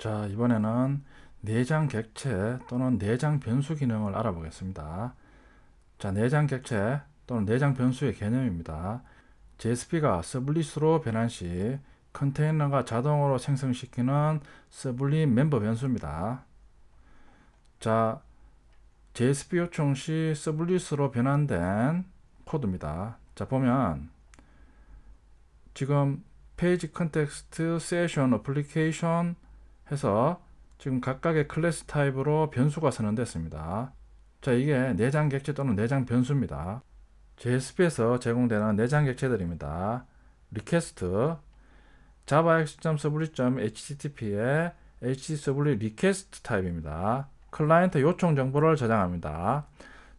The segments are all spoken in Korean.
자, 이번에는 내장 객체 또는 내장 변수 기능을 알아보겠습니다. 자, 내장 객체 또는 내장 변수의 개념입니다. JSP가 서블릿으로 변환 시 컨테이너가 자동으로 생성시키는 서블릿 멤버 변수입니다. 자, JSP 요청 시 서블릿으로 변환된 코드입니다. 자, 보면 지금 페이지 컨텍스트 세션 어플리케이션 해서 지금 각각의 클래스 타입으로 변수가 선언됐습니다. 자, 이게 내장 객체 또는 내장 변수입니다. JSP에서 제공되는 내장 객체들입니다. 리퀘스트, javax.sublit.http의 httpsublit 리퀘스트 타입입니다. 클라이언트 요청 정보를 저장합니다.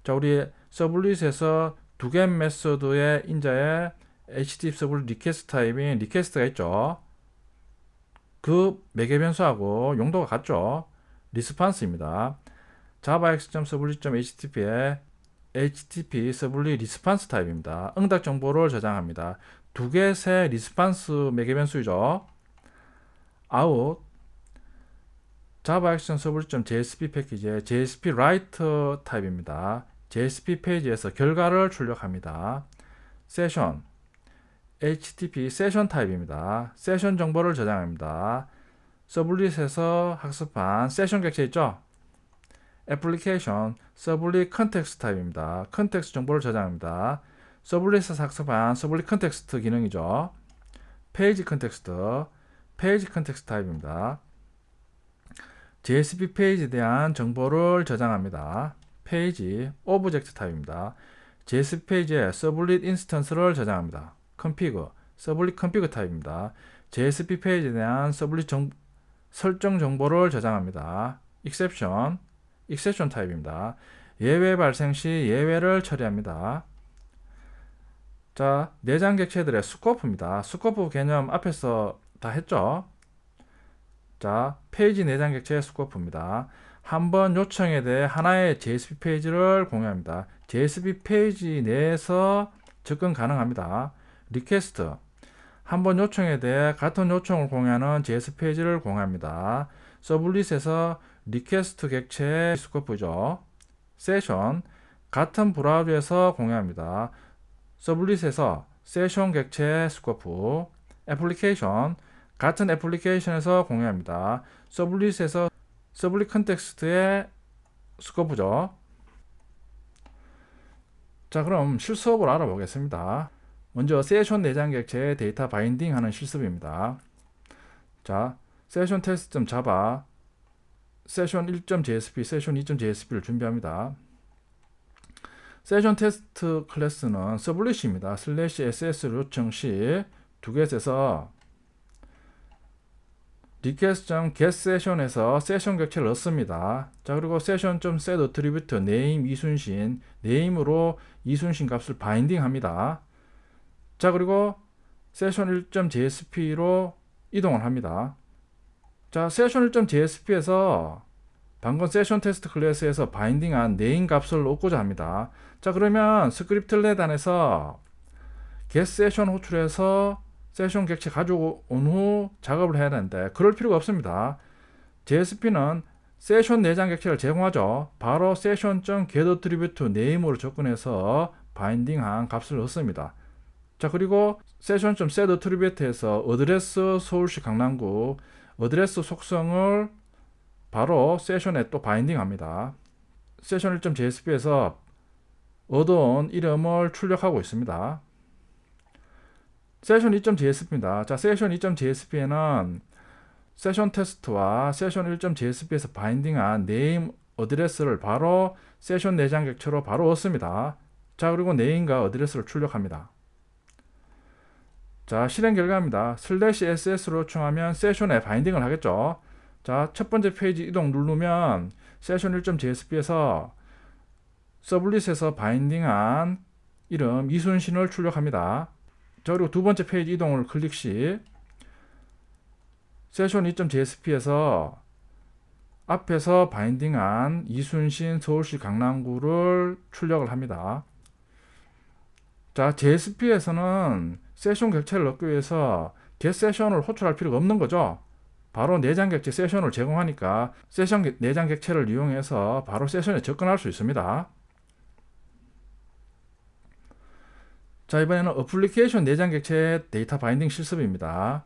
자, 우리 서블릿에서 두 개 메소드의 인자에 httpsublit 리퀘스트 타입인 리퀘스트가 있죠. 그 매개 변수하고 용도가 같죠. 리스판스입니다. javax.sublit.htp의 http 서블릿 리스판스 타입입니다. 응답 정보를 저장합니다. 두 개 새 리스판스 매개 변수이죠. out javax.sublit.jsp 패키지의 jsp write 타입입니다. JSP 페이지에서 결과를 출력합니다. 세션 HTTP 세션 타입입니다. 세션 정보를 저장합니다. 서블릿에서 학습한 세션 객체 있죠? 애플리케이션 서블릿 컨텍스트 타입입니다. 컨텍스트 정보를 저장합니다. 서블릿에서 학습한 서블릿 컨텍스트 기능이죠. 페이지 컨텍스트 타입입니다. JSP 페이지에 대한 정보를 저장합니다. 페이지 오브젝트 타입입니다. JSP 페이지에 서블릿 인스턴스를 저장합니다. config, 서블릿 config 타입입니다. JSP 페이지에 대한 서블릿 설정 정보를 저장합니다. exception 타입입니다. 예외 발생 시 예외를 처리합니다. 자, 내장 객체들의 스코프입니다. 스코프 개념 앞에서 다 했죠? 자, 페이지 내장 객체의 스코프입니다. 한 번 요청에 대해 하나의 JSP 페이지를 공유합니다. JSP 페이지 내에서 접근 가능합니다. 리퀘스트 한 번 요청에 대해 같은 요청을 공유하는 JS 페이지를 공유합니다. 서블릿에서 리퀘스트 객체의 스코프죠. 세션 같은 브라우저에서 공유합니다. 서블릿에서 세션 객체의 스코프. 애플리케이션 같은 애플리케이션에서 공유합니다. 서블릿에서 서블릿 컨텍스트의 스코프죠. 자, 그럼 실습을 알아보겠습니다. 먼저 세션 내장 객체의 데이터 바인딩 하는 실습입니다. 자, 세션 테스트.java 세션 1.jsp, 세션 2.jsp를 준비합니다. 세션 테스트 클래스는 서블릿입니다. /ss 요청 시 두 개에서 request.getSession에서 세션 객체를 넣습니다. 자, 그리고 session.setAttribute name 이순신, name으로 이순신 값을 바인딩 합니다. 자, 그리고 session 1.jsp로 이동을 합니다. 자, session 1.jsp에서 방금 세션 테스트 클래스에서 바인딩한 name 값을 얻고자 합니다. 자, 그러면 스크립트렛 안에서 getSession 호출해서 세션 객체 가져온 후 작업을 해야 되는데 그럴 필요가 없습니다. JSP는 세션 내장 객체를 제공하죠. 바로 session.getAttribute name으로 접근해서 바인딩한 값을 얻습니다. 자, 그리고 session.setAttribute에서 어드레스 서울시 강남구 어드레스 속성을 바로 세션에 또 바인딩 합니다. 세션 1.jsp에서 얻어온 이름을 출력하고 있습니다. 세션 2.jsp입니다. 자, 세션 2.jsp에는 세션 테스트와 세션 1.jsp에서 바인딩한 네임 어드레스를 바로 세션 내장 객체로 바로 얻습니다. 자, 그리고 네임과 어드레스를 출력합니다. 자, 실행 결과입니다. /ss로 요청하면 세션에 바인딩을 하겠죠. 자, 첫 번째 페이지 이동 누르면 세션 1.jsp에서 서블릿에서 바인딩한 이름 이순신을 출력합니다. 자, 그리고 두 번째 페이지 이동을 클릭 시 세션 2.jsp에서 앞에서 바인딩한 이순신 서울시 강남구를 출력을 합니다. 자, JSP에서는 세션 객체를 넣기 위해서 getSession을 호출할 필요가 없는 거죠. 바로 내장 객체 세션을 제공하니까 세션 내장 객체를 이용해서 바로 세션에 접근할 수 있습니다. 자, 이번에는 어플리케이션 내장 객체 데이터 바인딩 실습입니다.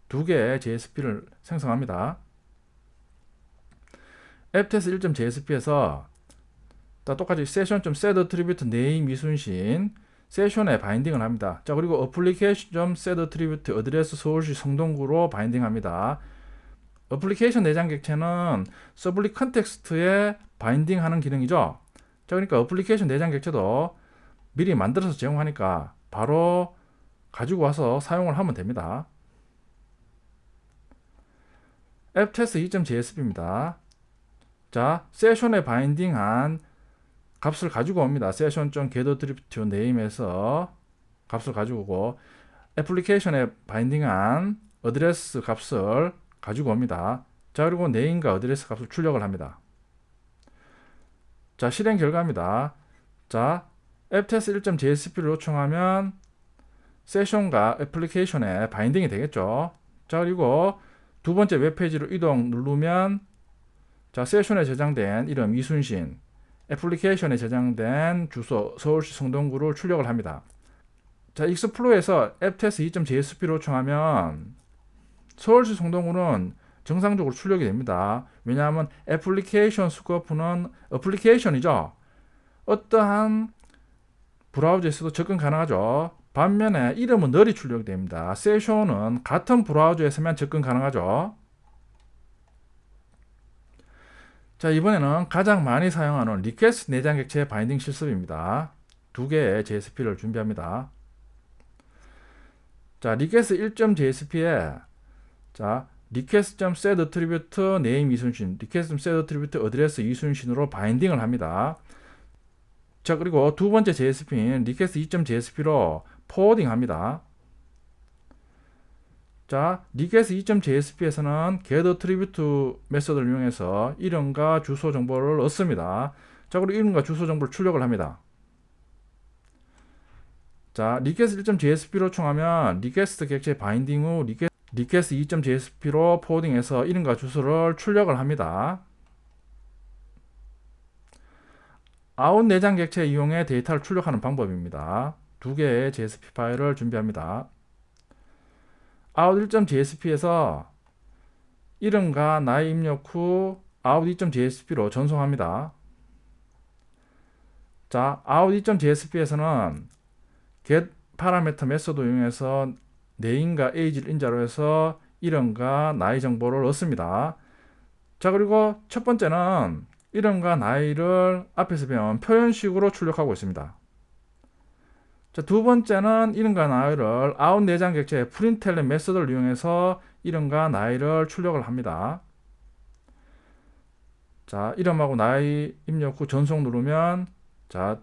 두 개의 JSP를 생성합니다. ftest 1.jsp에서 똑같이 session.setAttribute name 이순신 세션에 바인딩을 합니다. 자, 그리고 application.setAttribute address 서울시 성동구로 바인딩합니다. 어플리케이션 내장 객체는 서블릿 컨텍스트에 바인딩하는 기능이죠. 자, 그러니까 어플리케이션 내장 객체도 미리 만들어서 제공하니까 바로 가지고 와서 사용을 하면 됩니다. ftest 2.jsp입니다. 자, 세션에 바인딩한 값을 가지고 옵니다. session.getAttribute name에서 값을 가지고 오고 애플리케이션에 바인딩한 어드레스 값을 가지고 옵니다. 자, 그리고 name과 어드레스 값을 출력을 합니다. 자, 실행 결과입니다. 자, ftest 1.jsp를 요청하면 세션과 애플리케이션에 바인딩이 되겠죠. 자, 그리고 두 번째 웹페이지로 이동 누르면 자, 세션에 저장된 이름 이순신, 애플리케이션에 저장된 주소 서울시 성동구를 출력을 합니다. 자, 익스플로어에서 ftest 2.jsp를 요청하면 서울시 성동구는 정상적으로 출력이 됩니다. 왜냐하면 애플리케이션 스코프는 어플리케이션이죠. 어떠한 브라우저에서도 접근 가능하죠. 반면에 이름은 널이 출력됩니다. 세션은 같은 브라우저에서만 접근 가능하죠. 자, 이번에는 가장 많이 사용하는 리퀘스트 내장 객체 바인딩 실습입니다. 두 개의 JSP를 준비합니다. 자, 리퀘스트 1.jsp에 자, request.setAttribute name 이순신, request.setAttribute address 이순신으로 바인딩을 합니다. 자, 그리고 두 번째 JSP인 request 2.jsp로 포워딩 합니다. 자, request 2.jsp에서는 getAttribute 메소드를 이용해서 이름과 주소 정보를 얻습니다. 자, 그리고 이름과 주소 정보를 출력을 합니다. 자, request 1.jsp로 요청하면 request 객체 바인딩 후 request 2.jsp로 포워딩해서 이름과 주소를 출력을 합니다. out 내장 객체 이용해 데이터를 출력하는 방법입니다. 두 개의 JSP 파일을 준비합니다. out 1.jsp에서 이름과 나이 입력 후 out 2.jsp로 전송합니다. 자, out 2.jsp에서는 get 파라미터 메소드 이용해서 name과 age를 인자로 해서 이름과 나이 정보를 얻습니다. 자, 그리고 첫 번째는 이름과 나이를 앞에서 배운 표현식으로 출력하고 있습니다. 자, 두 번째는 이름과 나이를 out 내장 객체의 println 메소드를 이용해서 이름과 나이를 출력을 합니다. 자, 이름하고 나이 입력 후 전송 누르면 자,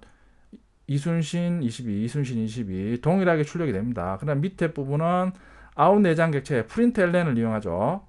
이순신 22, 이순신 22 동일하게 출력이 됩니다. 그다음 밑에 부분은 out 내장 객체의 println을 이용하죠.